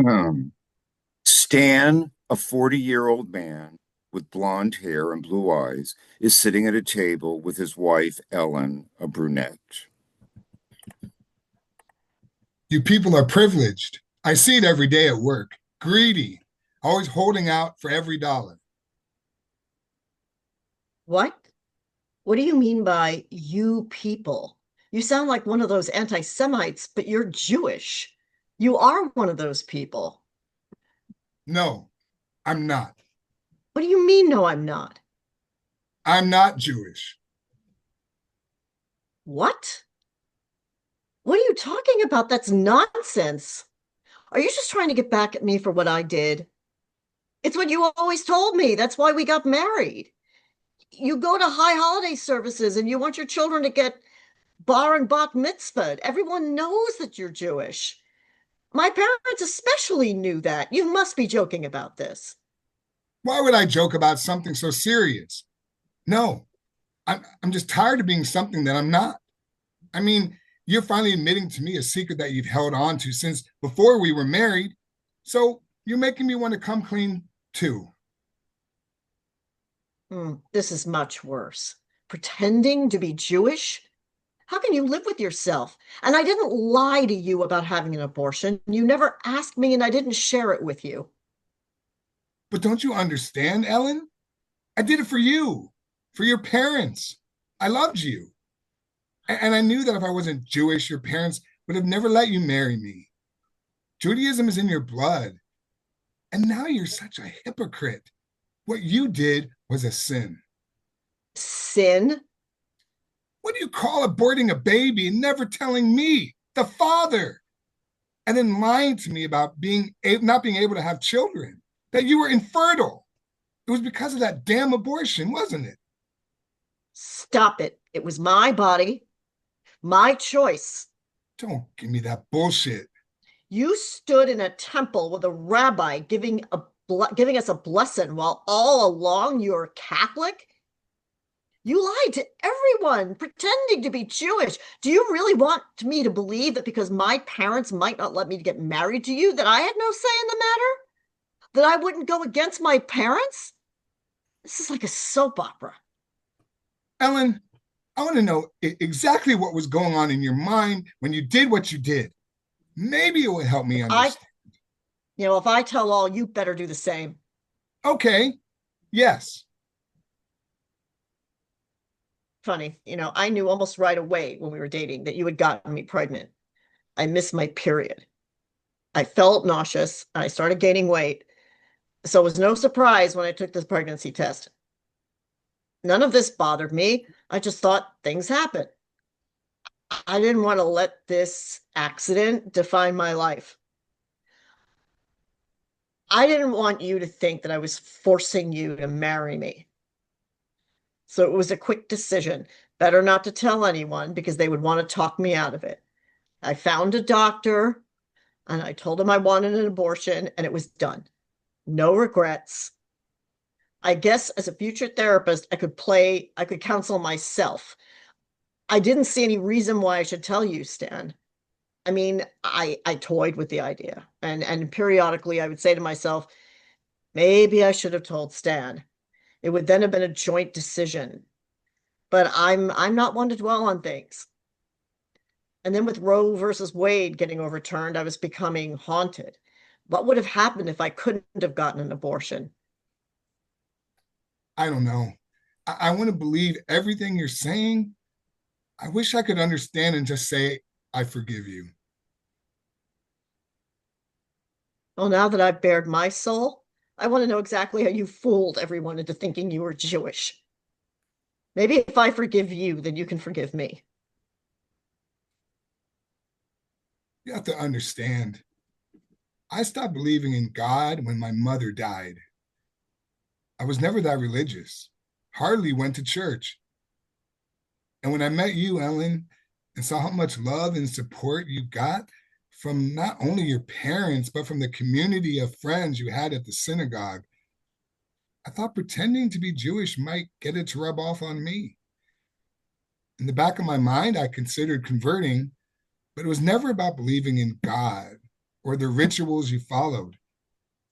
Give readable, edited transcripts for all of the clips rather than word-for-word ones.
Um, Stan, a 40-year-old man with blonde hair and blue eyes, is sitting at a table with his wife, Ellen, a brunette. You people are privileged. I see it every day at work. Greedy, always holding out for every dollar. What? What do you mean by you people? You sound like one of those anti-Semites, but you're Jewish. You are one of those people. No, I'm not. What do you mean, no, I'm not? I'm not Jewish. What? What are you talking about? That's nonsense. Are you just trying to get back at me for what I did? It's what you always told me. That's why we got married. You go to high holiday services and you want your children to get bar and bat mitzvah. Everyone knows that you're Jewish. My parents especially knew that. You must be joking about this. Why would I joke about something so serious? No, I'm just tired of being something that I'm not. I mean, you're finally admitting to me a secret that you've held on to since before we were married. So you're making me want to come clean too. This is much worse. Pretending to be Jewish? How can you live with yourself? And I didn't lie to you about having an abortion. You never asked me, and I didn't share it with you. But don't you understand, Ellen? I did it for you, for your parents. I loved you. And I knew that if I wasn't Jewish, your parents would have never let you marry me. Judaism is in your blood. And now you're such a hypocrite. What you did was a sin. Sin? What do you call aborting a baby and never telling me, the father, and then lying to me about not being able to have children, that you were infertile? It was because of that damn abortion, wasn't it? Stop it. It was my body, my choice. Don't give me that bullshit. You stood in a temple with a rabbi giving us a blessing while all along you're Catholic. You lied to everyone, pretending to be Jewish. Do you really want me to believe that because my parents might not let me get married to you, that I had no say in the matter? That I wouldn't go against my parents? This is like a soap opera. Ellen, I want to know exactly what was going on in your mind when you did what you did. Maybe it will help me I, understand. if I tell all, you better do the same. Okay, yes. Funny, I knew almost right away when we were dating that you had gotten me pregnant. I missed my period. I felt nauseous and I started gaining weight. So it was no surprise when I took this pregnancy test. None of this bothered me. I just thought things happen. I didn't want to let this accident define my life. I didn't want you to think that I was forcing you to marry me. So it was a quick decision. Better not to tell anyone because they would want to talk me out of it. I found a doctor and I told him I wanted an abortion and it was done. No regrets. I guess as a future therapist, I could counsel myself. I didn't see any reason why I should tell you, Stan. I mean, I toyed with the idea, and periodically I would say to myself, maybe I should have told Stan. It would then have been a joint decision. But I'm not one to dwell on things. And then with Roe versus Wade getting overturned, I was becoming haunted. What would have happened if I couldn't have gotten an abortion? I don't know. I want to believe everything you're saying. I wish I could understand and just say, I forgive you. Well, now that I've bared my soul, I want to know exactly how you fooled everyone into thinking you were Jewish. Maybe if I forgive you, then you can forgive me. You have to understand. I stopped believing in God when my mother died. I was never that religious, hardly went to church. And when I met you, Ellen, and saw how much love and support you got from not only your parents, but from the community of friends you had at the synagogue, I thought pretending to be Jewish might get it to rub off on me. In the back of my mind, I considered converting, but it was never about believing in God. or the rituals you followed.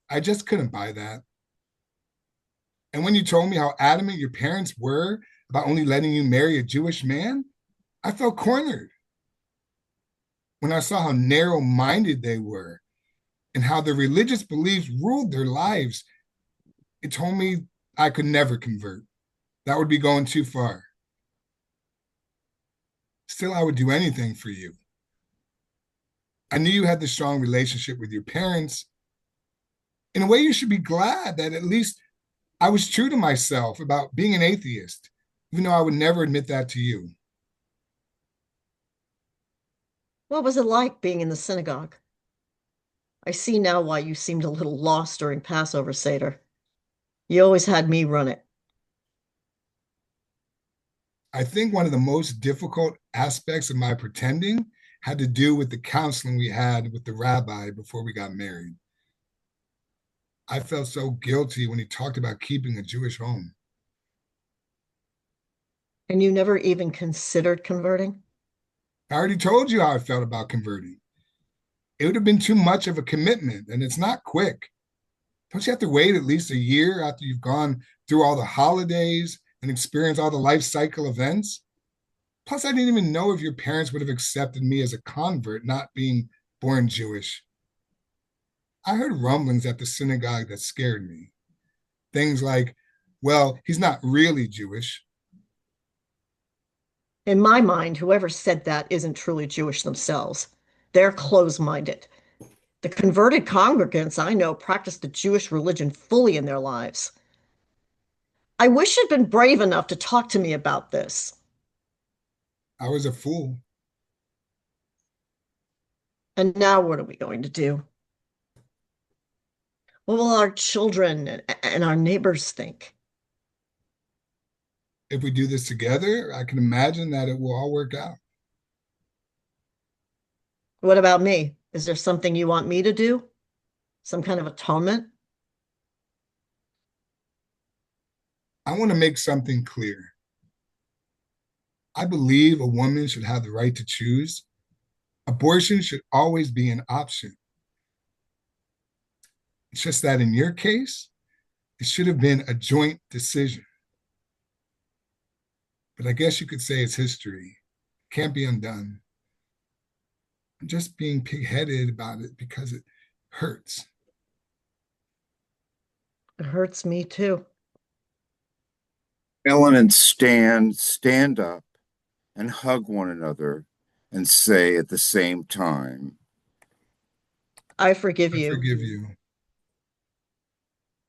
I just couldn't buy that. And when you told me how adamant your parents were about only letting you marry a Jewish man, I felt cornered. When I saw how narrow minded they were and how their religious beliefs ruled their lives, it told me I could never convert. That would be going too far. Still, I would do anything for you. I knew you had the strong relationship with your parents. In a way, you should be glad that at least I was true to myself about being an atheist, even though I would never admit that to you. What was it like being in the synagogue? I see now why you seemed a little lost during Passover Seder. You always had me run it. I think one of the most difficult aspects of my pretending had to do with the counseling we had with the rabbi before we got married. I felt so guilty when he talked about keeping a Jewish home. And you never even considered converting? I already told you how I felt about converting. It would have been too much of a commitment, and it's not quick. Don't you have to wait at least a year after you've gone through all the holidays and experienced all the life cycle events? Plus, I didn't even know if your parents would have accepted me as a convert, not being born Jewish. I heard rumblings at the synagogue that scared me. Things like, well, he's not really Jewish. In my mind, whoever said that isn't truly Jewish themselves. They're close-minded. The converted congregants I know practice the Jewish religion fully in their lives. I wish you'd been brave enough to talk to me about this. I was a fool. And now what are we going to do? What will our children and our neighbors think? If we do this together, I can imagine that it will all work out. What about me? Is there something you want me to do? Some kind of atonement? I want to make something clear. I believe a woman should have the right to choose. Abortion should always be an option. It's just that in your case, it should have been a joint decision. But I guess you could say it's history. Can't be undone. I'm just being pigheaded about it because it hurts. It hurts me too. Ellen and Stan stand up and hug one another and say at the same time, I forgive I you. forgive you.